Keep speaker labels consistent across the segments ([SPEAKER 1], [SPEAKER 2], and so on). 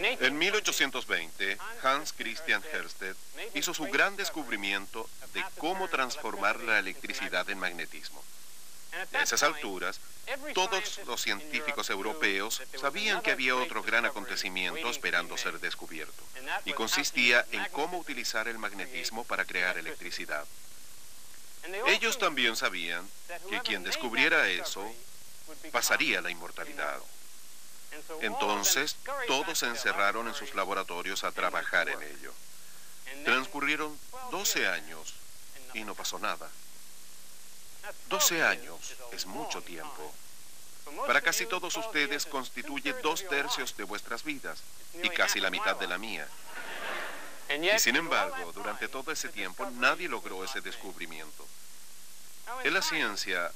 [SPEAKER 1] En 1820, Hans Christian Ørsted hizo su gran descubrimiento de cómo transformar la electricidad en magnetismo. A esas alturas, todos los científicos europeos sabían que había otro gran acontecimiento esperando ser descubierto, y consistía en cómo utilizar el magnetismo para crear electricidad. Ellos también sabían que quien descubriera eso pasaría a la inmortalidad. Entonces, todos se encerraron en sus laboratorios a trabajar en ello. Transcurrieron 12 años y no pasó nada. 12 años es mucho tiempo. Para casi todos ustedes constituye 2/3 de vuestras vidas y casi la mitad de la mía. Y sin embargo, durante todo ese tiempo nadie logró ese descubrimiento. En la ciencia,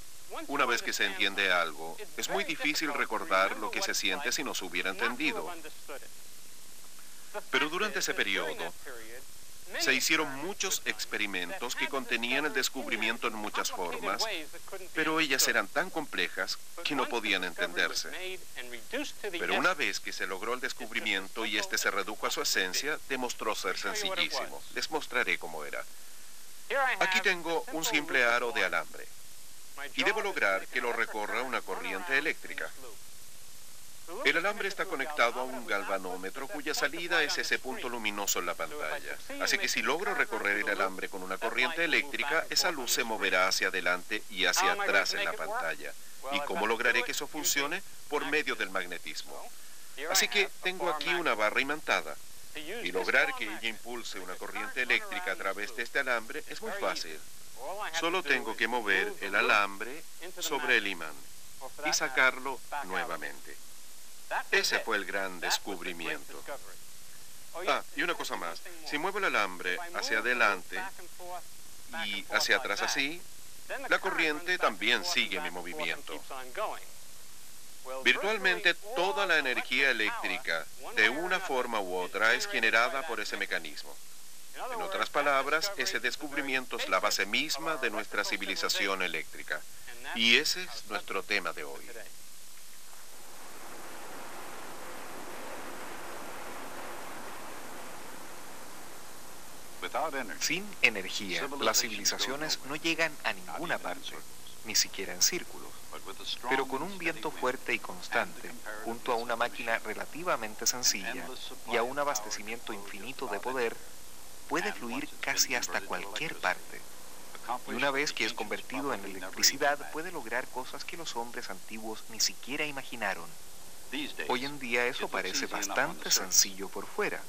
[SPEAKER 1] una vez que se entiende algo, es muy difícil recordar lo que se siente si no se hubiera entendido. Pero durante ese periodo, se hicieron muchos experimentos que contenían el descubrimiento en muchas formas, pero ellas eran tan complejas que no podían entenderse. Pero una vez que se logró el descubrimiento y este se redujo a su esencia, demostró ser sencillísimo. Les mostraré cómo era. Aquí tengo un simple aro de alambre y debo lograr que lo recorra una corriente eléctrica. El alambre está conectado a un galvanómetro cuya salida es ese punto luminoso en la pantalla. Así que si logro recorrer el alambre con una corriente eléctrica, esa luz se moverá hacia adelante y hacia atrás en la pantalla. ¿Y cómo lograré que eso funcione? Por medio del magnetismo. Así que tengo aquí una barra imantada. Y lograr que ella impulse una corriente eléctrica a través de este alambre es muy fácil. Solo tengo que mover el alambre sobre el imán y sacarlo nuevamente. Ese fue el gran descubrimiento. Y una cosa más. Si muevo el alambre hacia adelante y hacia atrás así, la corriente también sigue mi movimiento. Virtualmente toda la energía eléctrica, de una forma u otra, es generada por ese mecanismo. En otras palabras, ese descubrimiento es la base misma de nuestra civilización eléctrica. Y ese es nuestro tema de hoy.
[SPEAKER 2] Sin energía, las civilizaciones no llegan a ninguna parte, ni siquiera en círculos. Pero con un viento fuerte y constante, junto a una máquina relativamente sencilla y a un abastecimiento infinito de poder, puede fluir casi hasta cualquier parte. Y una vez que es convertido en electricidad, puede lograr cosas que los hombres antiguos ni siquiera imaginaron. Hoy en día eso parece bastante sencillo por fuera,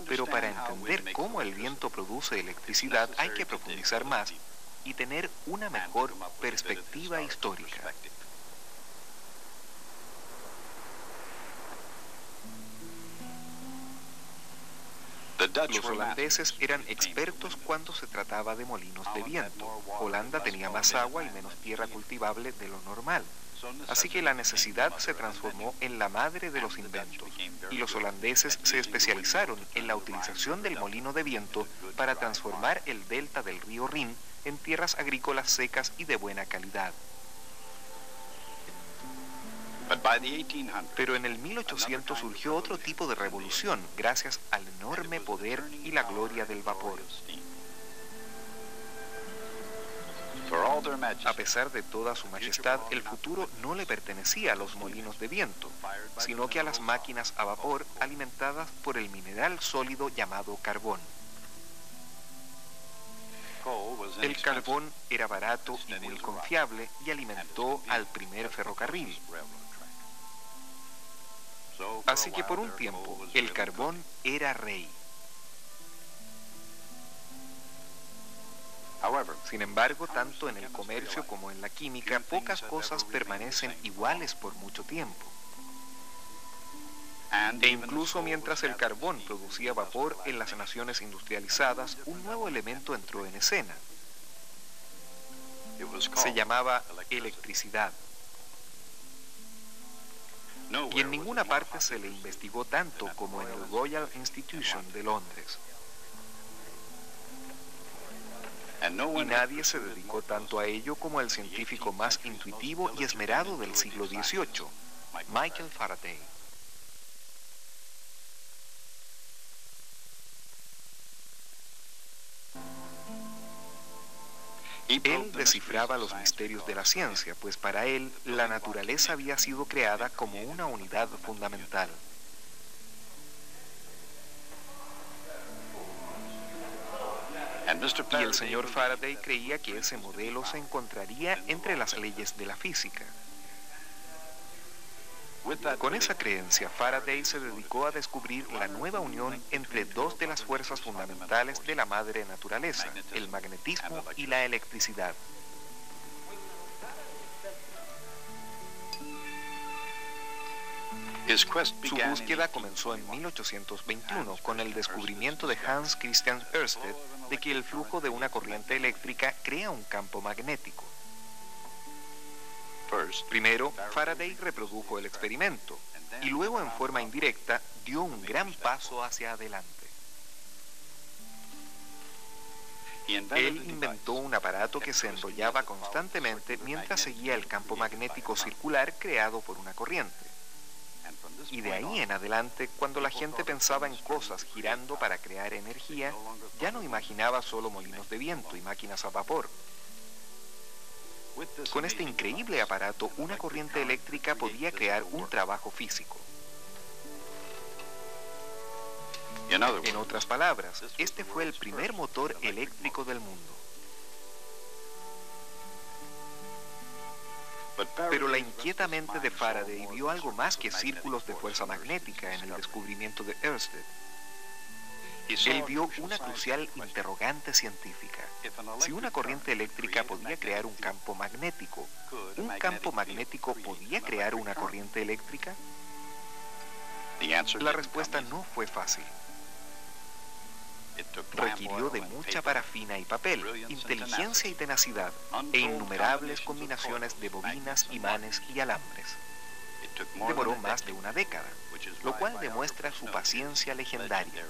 [SPEAKER 2] pero para entender cómo el viento produce electricidad hay que profundizar más y tener una mejor perspectiva histórica. Los holandeses eran expertos cuando se trataba de molinos de viento. Holanda tenía más agua y menos tierra cultivable de lo normal. Así que la necesidad se transformó en la madre de los inventos, y los holandeses se especializaron en la utilización del molino de viento para transformar el delta del río Rin en tierras agrícolas secas y de buena calidad. Pero en el 1800 surgió otro tipo de revolución gracias al enorme poder y la gloria del vapor. A pesar de toda su majestad, el futuro no le pertenecía a los molinos de viento, sino que a las máquinas a vapor alimentadas por el mineral sólido llamado carbón. El carbón era barato y muy confiable y alimentó al primer ferrocarril. Así que por un tiempo, el carbón era rey. Sin embargo, tanto en el comercio como en la química, pocas cosas permanecen iguales por mucho tiempo. E incluso mientras el carbón producía vapor en las naciones industrializadas, un nuevo elemento entró en escena. Se llamaba electricidad. Y en ninguna parte se le investigó tanto como en el Royal Institution de Londres. Y nadie se dedicó tanto a ello como el científico más intuitivo y esmerado del siglo XVIII, Michael Faraday. Él descifraba los misterios de la ciencia, pues para él la naturaleza había sido creada como una unidad fundamental. Y el señor Faraday creía que ese modelo se encontraría entre las leyes de la física. Con esa creencia, Faraday se dedicó a descubrir la nueva unión entre dos de las fuerzas fundamentales de la madre naturaleza, el magnetismo y la electricidad. Su búsqueda comenzó en 1821 con el descubrimiento de Hans Christian Ørsted de que el flujo de una corriente eléctrica crea un campo magnético. Primero, Faraday reprodujo el experimento y luego en forma indirecta dio un gran paso hacia adelante. Él inventó un aparato que se enrollaba constantemente mientras seguía el campo magnético circular creado por una corriente. Y de ahí en adelante, cuando la gente pensaba en cosas girando para crear energía, ya no imaginaba solo molinos de viento y máquinas a vapor. Con este increíble aparato, una corriente eléctrica podía crear un trabajo físico. En otras palabras, este fue el primer motor eléctrico del mundo. Pero la inquieta mente de Faraday vio algo más que círculos de fuerza magnética en el descubrimiento de Ørsted. Él vio una crucial interrogante científica. Si una corriente eléctrica podía crear un campo magnético podía crear una corriente eléctrica? La respuesta no fue fácil. Requirió de mucha parafina y papel, inteligencia y tenacidad, e innumerables combinaciones de bobinas, imanes y alambres. Demoró más de una década, lo cual demuestra su paciencia legendaria.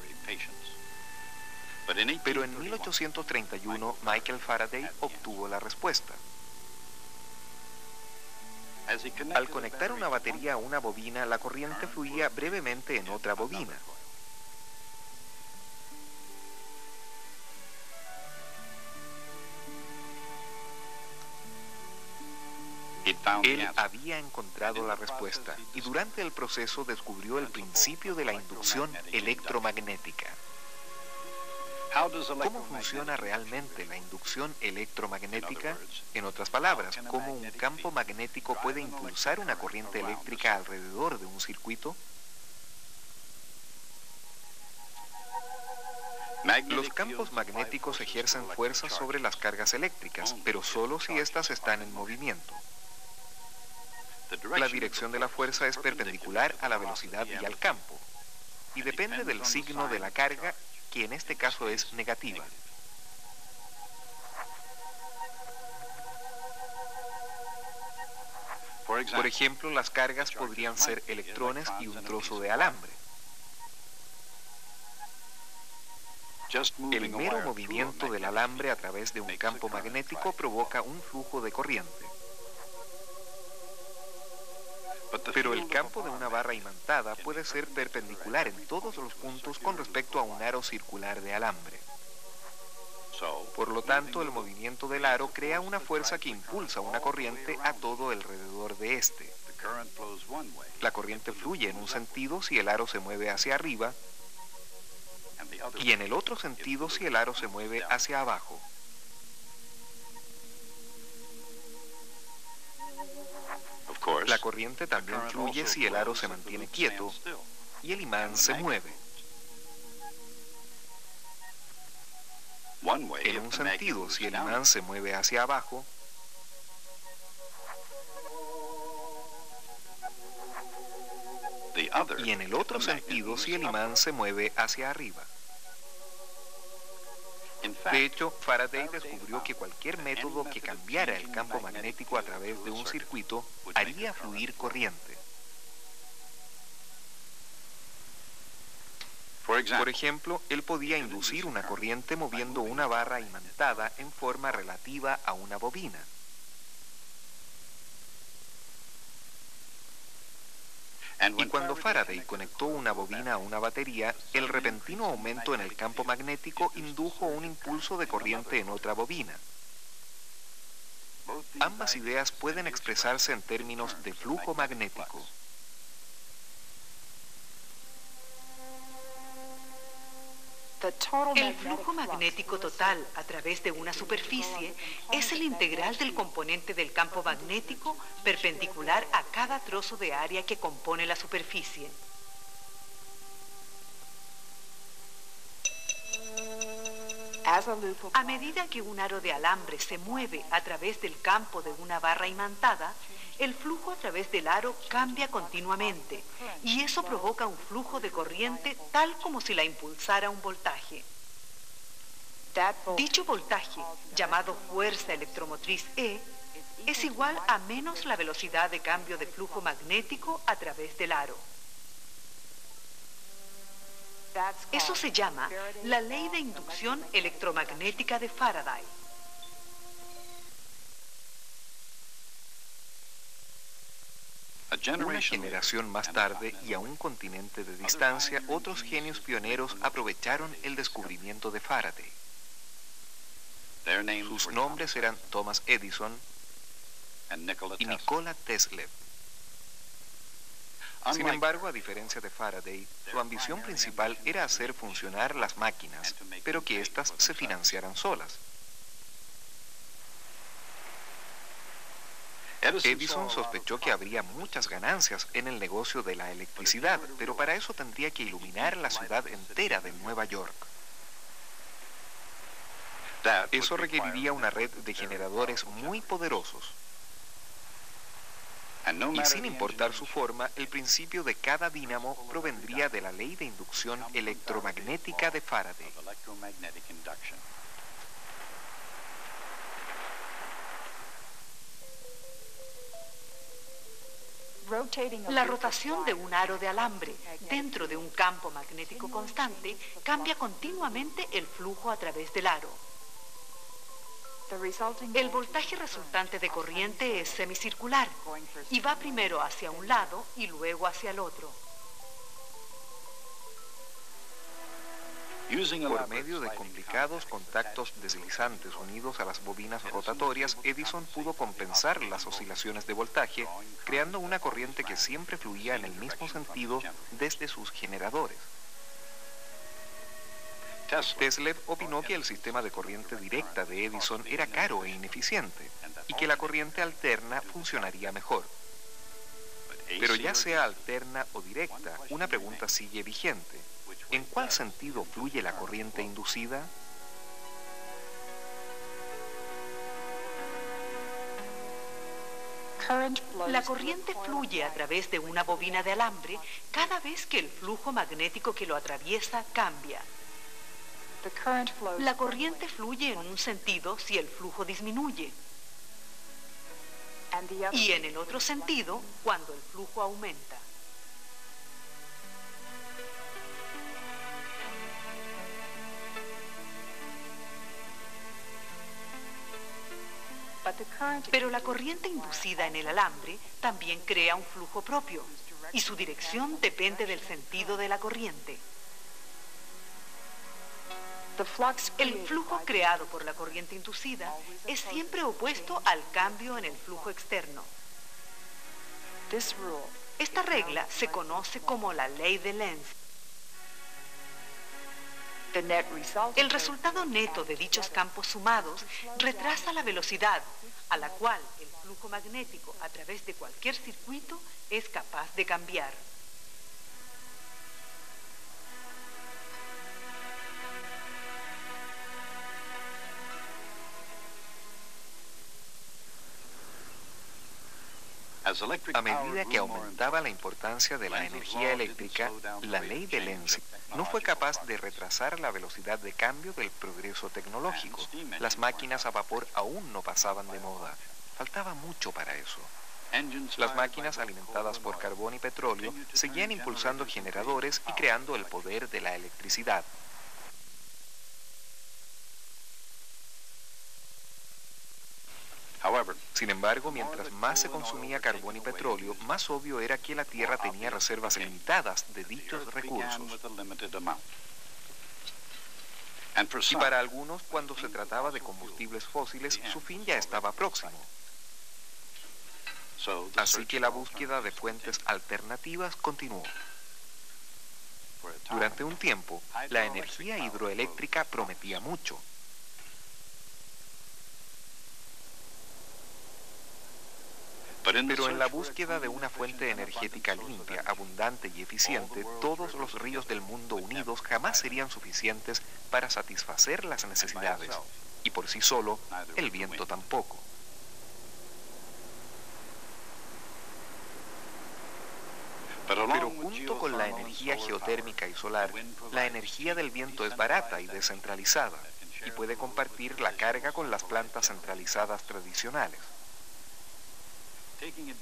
[SPEAKER 2] Pero en 1831, Michael Faraday obtuvo la respuesta. Al conectar una batería a una bobina, la corriente fluía brevemente en otra bobina. Él había encontrado la respuesta y durante el proceso descubrió el principio de la inducción electromagnética. ¿Cómo funciona realmente la inducción electromagnética? En otras palabras, ¿cómo un campo magnético puede impulsar una corriente eléctrica alrededor de un circuito? Los campos magnéticos ejercen fuerza sobre las cargas eléctricas, pero solo si éstas están en movimiento. La dirección de la fuerza es perpendicular a la velocidad y al campo, y depende del signo de la carga, que en este caso es negativa. Por ejemplo, las cargas podrían ser electrones y un trozo de alambre. El mero movimiento del alambre a través de un campo magnético provoca un flujo de corriente. Pero el campo de una barra imantada puede ser perpendicular en todos los puntos con respecto a un aro circular de alambre. Por lo tanto, el movimiento del aro crea una fuerza que impulsa una corriente a todo alrededor de este. La corriente fluye en un sentido si el aro se mueve hacia arriba y en el otro sentido si el aro se mueve hacia abajo. La corriente también fluye si el aro se mantiene quieto y el imán se mueve. En un sentido, si el imán se mueve hacia abajo, y en el otro sentido, si el imán se mueve hacia arriba. De hecho, Faraday descubrió que cualquier método que cambiara el campo magnético a través de un circuito haría fluir corriente. Por ejemplo, él podía inducir una corriente moviendo una barra imantada en forma relativa a una bobina. Y cuando Faraday conectó una bobina a una batería, el repentino aumento en el campo magnético indujo un impulso de corriente en otra bobina. Ambas ideas pueden expresarse en términos de flujo magnético.
[SPEAKER 3] El flujo magnético total a través de una superficie es el integral del componente del campo magnético perpendicular a cada trozo de área que compone la superficie. A medida que un aro de alambre se mueve a través del campo de una barra imantada, el flujo a través del aro cambia continuamente y eso provoca un flujo de corriente tal como si la impulsara un voltaje. Dicho voltaje, llamado fuerza electromotriz E, es igual a menos la velocidad de cambio de flujo magnético a través del aro. Eso se llama la ley de inducción electromagnética de Faraday.
[SPEAKER 2] Una generación más tarde y a un continente de distancia, otros genios pioneros aprovecharon el descubrimiento de Faraday. Sus nombres eran Thomas Edison y Nikola Tesla. Sin embargo, a diferencia de Faraday, su ambición principal era hacer funcionar las máquinas, pero que éstas se financiaran solas. Edison sospechó que habría muchas ganancias en el negocio de la electricidad, pero para eso tendría que iluminar la ciudad entera de Nueva York. Eso requeriría una red de generadores muy poderosos. Y sin importar su forma, el principio de cada dínamo provendría de la ley de inducción electromagnética de Faraday.
[SPEAKER 3] La rotación de un aro de alambre dentro de un campo magnético constante cambia continuamente el flujo a través del aro. El voltaje resultante de corriente es semicircular y va primero hacia un lado y luego hacia el otro.
[SPEAKER 2] Por medio de complicados contactos deslizantes unidos a las bobinas rotatorias, Edison pudo compensar las oscilaciones de voltaje, creando una corriente que siempre fluía en el mismo sentido desde sus generadores. Tesla opinó que el sistema de corriente directa de Edison era caro e ineficiente y que la corriente alterna funcionaría mejor. Pero ya sea alterna o directa, una pregunta sigue vigente. ¿En cuál sentido fluye la corriente inducida?
[SPEAKER 3] La corriente fluye a través de una bobina de alambre cada vez que el flujo magnético que lo atraviesa cambia. La corriente fluye en un sentido si el flujo disminuye y en el otro sentido cuando el flujo aumenta. Pero la corriente inducida en el alambre también crea un flujo propio y su dirección depende del sentido de la corriente. El flujo creado por la corriente inducida es siempre opuesto al cambio en el flujo externo. Esta regla se conoce como la ley de Lenz. El resultado neto de dichos campos sumados retrasa la velocidad a la cual el flujo magnético a través de cualquier circuito es capaz de cambiar.
[SPEAKER 2] A medida que aumentaba la importancia de la energía eléctrica, la ley de Lenz no fue capaz de retrasar la velocidad de cambio del progreso tecnológico. Las máquinas a vapor aún no pasaban de moda. Faltaba mucho para eso. Las máquinas alimentadas por carbón y petróleo seguían impulsando generadores y creando el poder de la electricidad. Sin embargo, mientras más se consumía carbón y petróleo, más obvio era que la Tierra tenía reservas limitadas de dichos recursos. Y para algunos, cuando se trataba de combustibles fósiles, su fin ya estaba próximo. Así que la búsqueda de fuentes alternativas continuó. Durante un tiempo, la energía hidroeléctrica prometía mucho. Pero en la búsqueda de una fuente energética limpia, abundante y eficiente, todos los ríos del mundo unidos jamás serían suficientes para satisfacer las necesidades, y por sí solo, el viento tampoco. Pero junto con la energía geotérmica y solar, la energía del viento es barata y descentralizada, y puede compartir la carga con las plantas centralizadas tradicionales.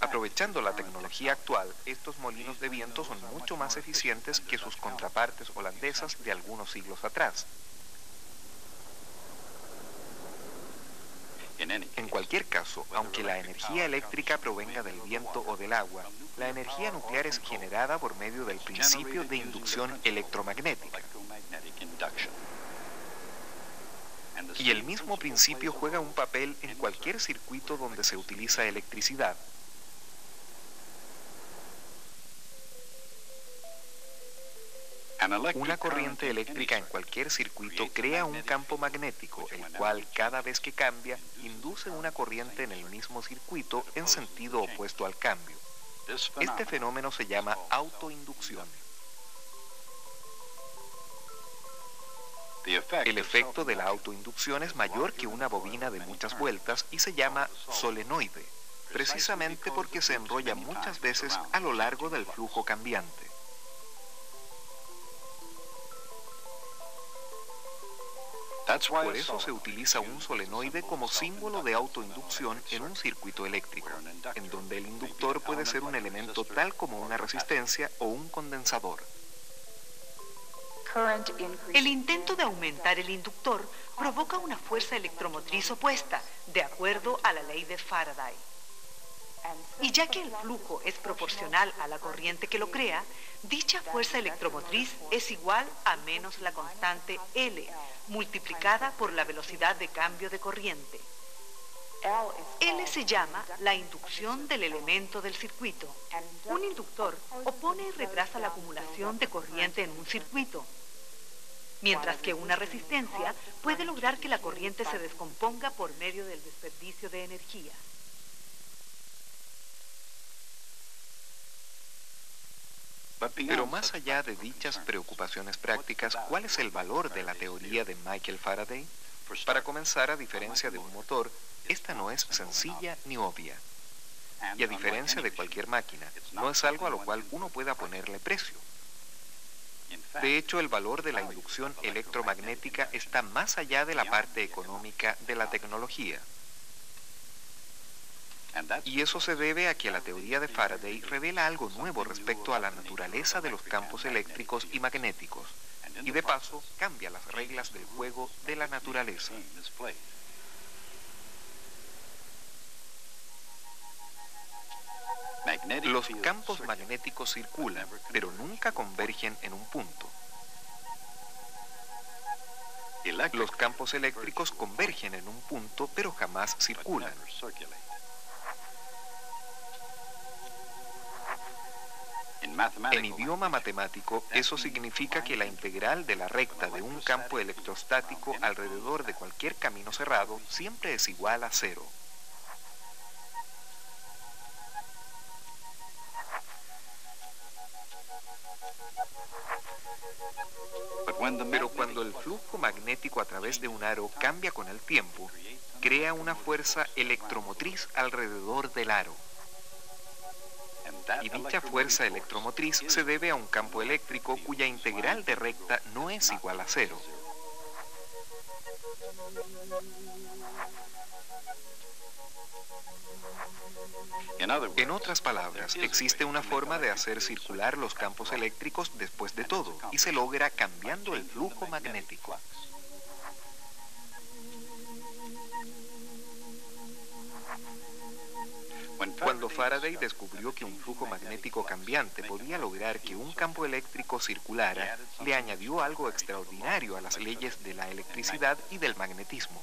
[SPEAKER 2] Aprovechando la tecnología actual, estos molinos de viento son mucho más eficientes que sus contrapartes holandesas de algunos siglos atrás. En cualquier caso, aunque la energía eléctrica provenga del viento o del agua, la energía nuclear es generada por medio del principio de inducción electromagnética. Y el mismo principio juega un papel en cualquier circuito donde se utiliza electricidad. Una corriente eléctrica en cualquier circuito crea un campo magnético, el cual cada vez que cambia, induce una corriente en el mismo circuito en sentido opuesto al cambio. Este fenómeno se llama autoinducción. El efecto de la autoinducción es mayor que una bobina de muchas vueltas y se llama solenoide, precisamente porque se enrolla muchas veces a lo largo del flujo cambiante. Por eso se utiliza un solenoide como símbolo de autoinducción en un circuito eléctrico, en donde el inductor puede ser un elemento tal como una resistencia o un condensador.
[SPEAKER 3] El intento de aumentar el inductor provoca una fuerza electromotriz opuesta, de acuerdo a la ley de Faraday. Y ya que el flujo es proporcional a la corriente que lo crea, dicha fuerza electromotriz es igual a menos la constante L, multiplicada por la velocidad de cambio de corriente. L se llama la inducción del elemento del circuito. Un inductor opone y retrasa la acumulación de corriente en un circuito, mientras que una resistencia puede lograr que la corriente se descomponga por medio del desperdicio de energía.
[SPEAKER 2] Pero más allá de dichas preocupaciones prácticas, ¿cuál es el valor de la teoría de Michael Faraday? Para comenzar, a diferencia de un motor, esta no es sencilla ni obvia. Y a diferencia de cualquier máquina, no es algo a lo cual uno pueda ponerle precio. De hecho, el valor de la inducción electromagnética está más allá de la parte económica de la tecnología. Y eso se debe a que la teoría de Faraday revela algo nuevo respecto a la naturaleza de los campos eléctricos y magnéticos, y de paso cambia las reglas del juego de la naturaleza. Los campos magnéticos circulan, pero nunca convergen en un punto. Los campos eléctricos convergen en un punto, pero jamás circulan. En idioma matemático, eso significa que la integral de la recta de un campo electrostático alrededor de cualquier camino cerrado siempre es igual a cero. Pero cuando el flujo magnético a través de un aro cambia con el tiempo, crea una fuerza electromotriz alrededor del aro. Y dicha fuerza electromotriz se debe a un campo eléctrico cuya integral de recta no es igual a cero. En otras palabras, existe una forma de hacer circular los campos eléctricos después de todo, y se logra cambiando el flujo magnético. Cuando Faraday descubrió que un flujo magnético cambiante podía lograr que un campo eléctrico circulara, le añadió algo extraordinario a las leyes de la electricidad y del magnetismo.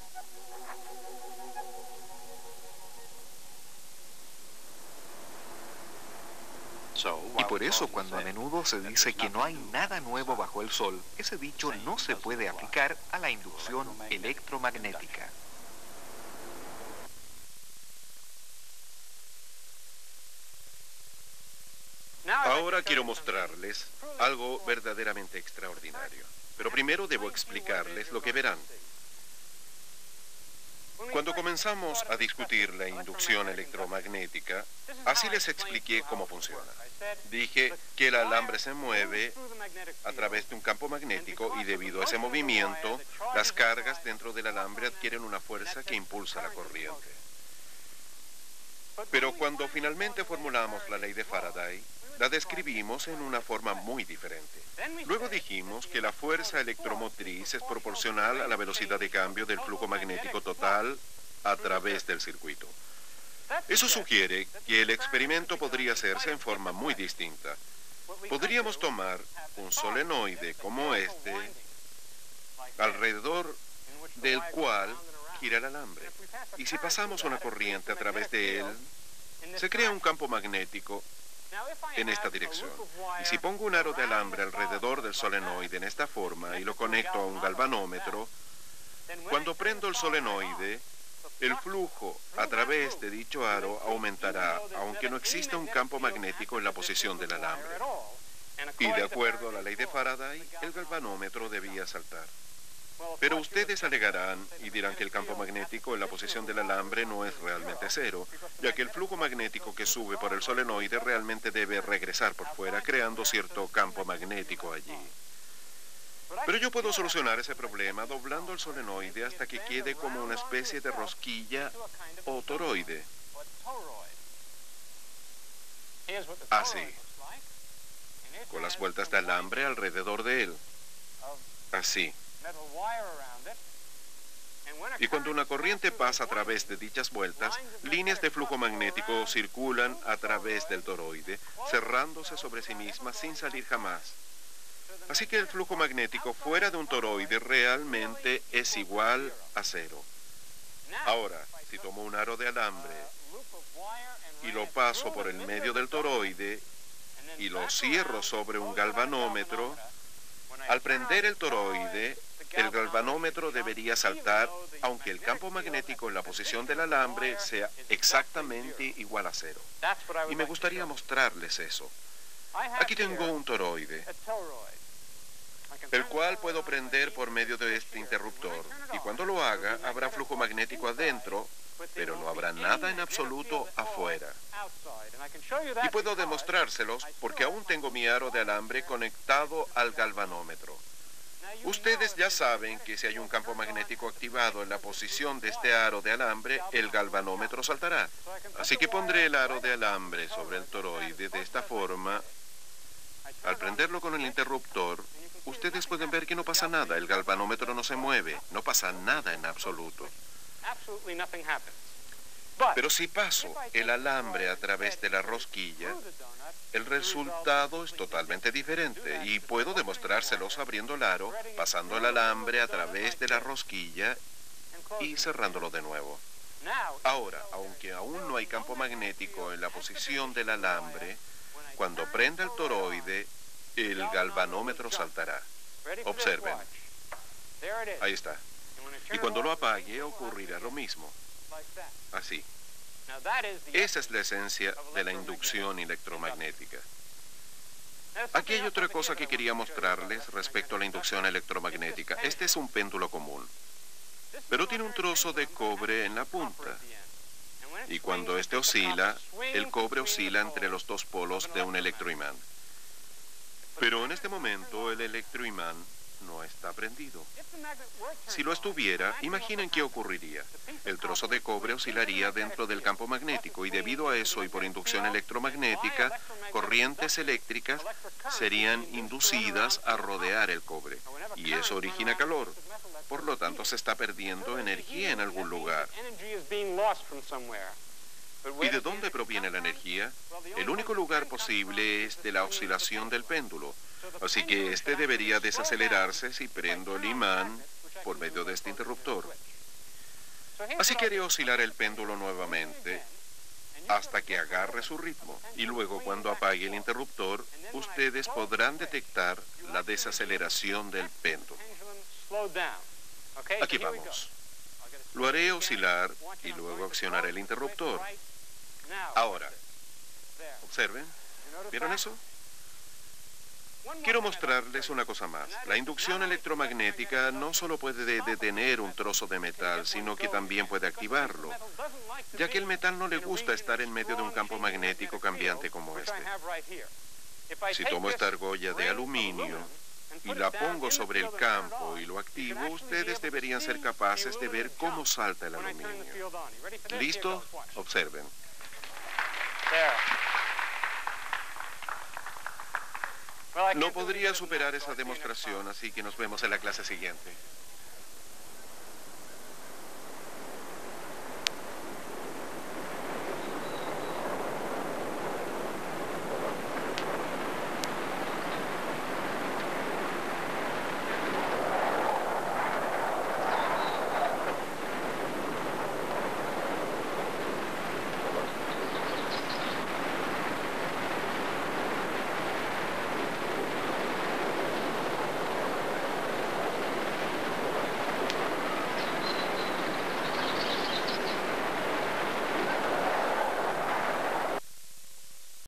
[SPEAKER 2] Y por eso cuando a menudo se dice que no hay nada nuevo bajo el sol, ese dicho no se puede aplicar a la inducción electromagnética.
[SPEAKER 1] Ahora quiero mostrarles algo verdaderamente extraordinario. Pero primero debo explicarles lo que verán. Cuando comenzamos a discutir la inducción electromagnética, así les expliqué cómo funciona. Dije que el alambre se mueve a través de un campo magnético y debido a ese movimiento, las cargas dentro del alambre adquieren una fuerza que impulsa la corriente. Pero cuando finalmente formulamos la ley de Faraday, la describimos en una forma muy diferente. Luego dijimos que la fuerza electromotriz es proporcional a la velocidad de cambio del flujo magnético total a través del circuito. Eso sugiere que el experimento podría hacerse en forma muy distinta. Podríamos tomar un solenoide como este, alrededor del cual gira el alambre. Y si pasamos una corriente a través de él, se crea un campo magnético en esta dirección. Y si pongo un aro de alambre alrededor del solenoide en esta forma y lo conecto a un galvanómetro, cuando prendo el solenoide, el flujo a través de dicho aro aumentará, aunque no exista un campo magnético en la posición del alambre. Y de acuerdo a la ley de Faraday, el galvanómetro debía saltar. Pero ustedes alegarán y dirán que el campo magnético en la posición del alambre no es realmente cero, ya que el flujo magnético que sube por el solenoide realmente debe regresar por fuera, creando cierto campo magnético allí. Pero yo puedo solucionar ese problema doblando el solenoide hasta que quede como una especie de rosquilla o toroide. Así, con las vueltas de alambre alrededor de él. Así. Y cuando una corriente pasa a través de dichas vueltas, líneas de flujo magnético circulan a través del toroide, cerrándose sobre sí mismas sin salir jamás. Así que el flujo magnético fuera de un toroide realmente es igual a cero. Ahora, si tomo un aro de alambre y lo paso por el medio del toroide y lo cierro sobre un galvanómetro, al prender el toroide, el galvanómetro debería saltar, aunque el campo magnético en la posición del alambre sea exactamente igual a cero. Y me gustaría mostrarles eso. Aquí tengo un toroide, el cual puedo prender por medio de este interruptor. Y cuando lo haga, habrá flujo magnético adentro, pero no habrá nada en absoluto afuera. Y puedo demostrárselos porque aún tengo mi aro de alambre conectado al galvanómetro. Ustedes ya saben que si hay un campo magnético activado en la posición de este aro de alambre, el galvanómetro saltará. Así que pondré el aro de alambre sobre el toroide de esta forma. Al prenderlo con el interruptor, ustedes pueden ver que no pasa nada. El galvanómetro no se mueve, no pasa nada en absoluto. Pero si paso el alambre a través de la rosquilla, el resultado es totalmente diferente y puedo demostrárselos abriendo el aro, pasando el alambre a través de la rosquilla y cerrándolo de nuevo. Ahora, aunque aún no hay campo magnético en la posición del alambre, cuando prenda el toroide, el galvanómetro saltará. Observen. Ahí está. Y cuando lo apague, ocurrirá lo mismo. Así. Esa es la esencia de la inducción electromagnética. Aquí hay otra cosa que quería mostrarles respecto a la inducción electromagnética. Este es un péndulo común, pero tiene un trozo de cobre en la punta. Y cuando este oscila, el cobre oscila entre los dos polos de un electroimán. Pero en este momento el electroimán no está prendido. Si lo estuviera, imaginen qué ocurriría. El trozo de cobre oscilaría dentro del campo magnético y debido a eso y por inducción electromagnética, corrientes eléctricas serían inducidas a rodear el cobre y eso origina calor. Por lo tanto, se está perdiendo energía en algún lugar. ¿Y de dónde proviene la energía? El único lugar posible es de la oscilación del péndulo. Así que este debería desacelerarse si prendo el imán por medio de este interruptor. Así que haré oscilar el péndulo nuevamente. hasta que agarre su ritmo. Y luego, cuando apague el interruptor, ustedes podrán detectar la desaceleración del péndulo. Aquí vamos. Lo haré oscilar y luego accionaré el interruptor. Ahora, observen. ¿Vieron eso? Quiero mostrarles una cosa más. La inducción electromagnética no solo puede detener un trozo de metal, sino que también puede activarlo, ya que el metal no le gusta estar en medio de un campo magnético cambiante como este. Si tomo esta argolla de aluminio y la pongo sobre el campo y lo activo, ustedes deberían ser capaces de ver cómo salta el aluminio. ¿Listo? Observen. No podría superar esa demostración, así que nos vemos en la clase siguiente.